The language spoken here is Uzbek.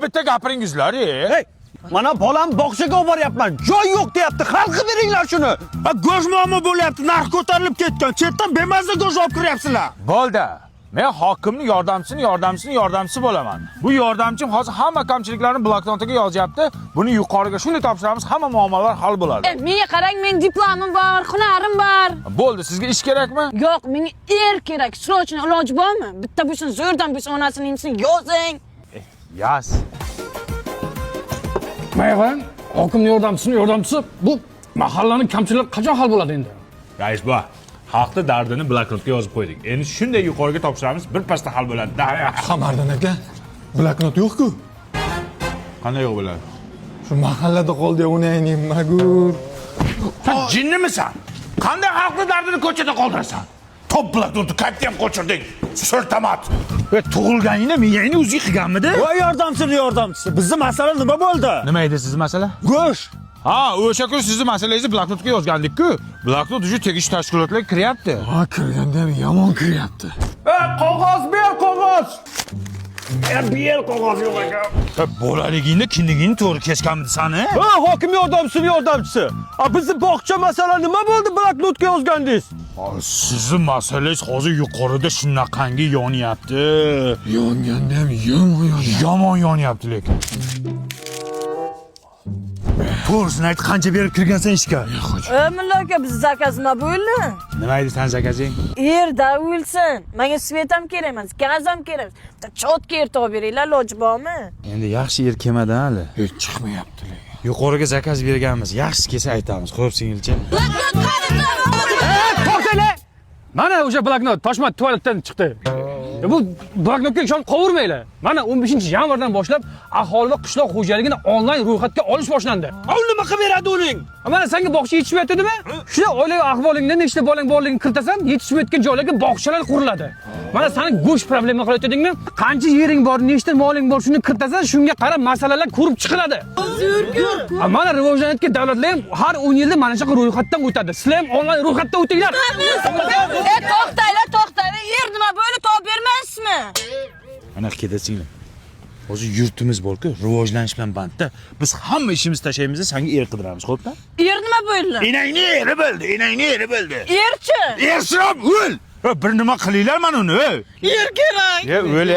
bitta gapiringizlar. Hey, mana bolam bog'chaga olib boryapman. Joy yo'q deyapti. Xalqqa beringlar shuni. Go'sht muammo bo'lyapti. Narx ko'tarilib ketgan. Chetdan bemazza go'sht olib kiryapsizlar. Bo'ldi. Men hokimning yordamchisi bo'laman. Bu yordamchim hozir hamma kamchiliklarni bloknotiga yozyapti. Buni yuqoriga shunday topshiramiz, hamma muammolar hal bo'ladi. Menga qarang, men diplomim bor, hunarim bor. Bo'ldi, sizga ish kerakmi? Yo'q, menga kerak. Srochni iloji bormi? Bitta bo'lsin, zo'rdan bo'lsin, onasini imsin yozing. Yaz. Mayg'an, hokimning yordamchisi bu mahallaning kamchiliklari qachon hal bo'ladi endi? Rais bu. Xalqning dardini bloknotga yozib qo'ydik. Endi shunday yuqoriga topshiramiz, bir pasda hal bo'ladi. Qamardan aka, bloknot yo'q-ku. Qanday yo'q bo'ladi? Shu mahallada qoldi, uni aytaymi, magur. Sen jinnimisan? Qanday xalqning dardini ko'chada qoldirasan? Top bloknotni qayerda ham qo'chirding? So'rtamat. Tug'ilganingda miyangni o'zing qilganmidi? Voy yordamchisi. Bizning masala nima bo'ldi? Nima edi sizning masala? Go'sht. Ha, o'sha kun sizning masalangizni bloknotga yozgandik-ku. Bloknot uchun tegishli tashkilotlar kiryapti. Ha, kirganda ham yomon kiryapti. Qog'oz ber, qog'oz. Ber qog'oz yo'q ekan. Bolaligingda kindigingni to'g'ri kesganmidi sani? Ha, hokim yordamchisi. Bizning bog'cha masala nima bo'ldi? Bloknotga yozgandingiz. Sizning masalangiz hozir yuqorida shunaqangi yonyapti. Yonganda ham yomon Yomon lekin. To'g'risini ayt, qancha berib kirgansan ishga? Mulla aka, biz zakaz nima bo'ldi? Nima edi san zakazing? Yerda o'lsin. Menga svet ham kerak emas, gaz ham kerak. Bitta chotka yer topib beringlar, iloji bormi? Endi yaxshi yer kelmadi hali. Hech chiqmayapti lekin. Yuqoriga zakaz berganmiz. Yaxshisi kelsa aytamiz. Xo'p, singilcha. To'xtanglar. Mana o'sha bloknot Toshmat tualetdan chiqdi. Bu bloknotga ishonib qovurmanglar. Mana 15-yanvardan boshlab aholi va qishloq xo'jaligini onlayn ro'yxatga olish boshlandi. Nima qilib beradi uning? Mana senga bog'cha yetishmayaptimi? Shuna oilaviy ahvolingda nechta bolang borligini kiritasan, yetishmayotgan joylarga bog'chalar quriladi. Mana seni go'sht problema qilayotganingni, qancha yering bor, nechta moling bor, shuni kiritasan, shunga qarab masalalar ko'rib chiqiladi. Mana rivojlanayotgan davlatlar ham har 10 yilda mana shu ro'yxatdan o'tadi. Sizlar ham onlayn ro'yxatdan o'tinglar. To'xtanglar. Yer nima bo'ldi, topib bermaysizmi? Ana ketasinglar. Hozir yurtimiz bor-ku, rivojlanish bilan bandda. Biz hamma ishimizni tashlaymiz, senga er qidiramiz, xo'pmi? Yer nima bo'ldi? Enangni eri bo'ldi. Yerchi? Ersirab o'l. Bir nima qilinglar mana uni. Yer kerak. O'l.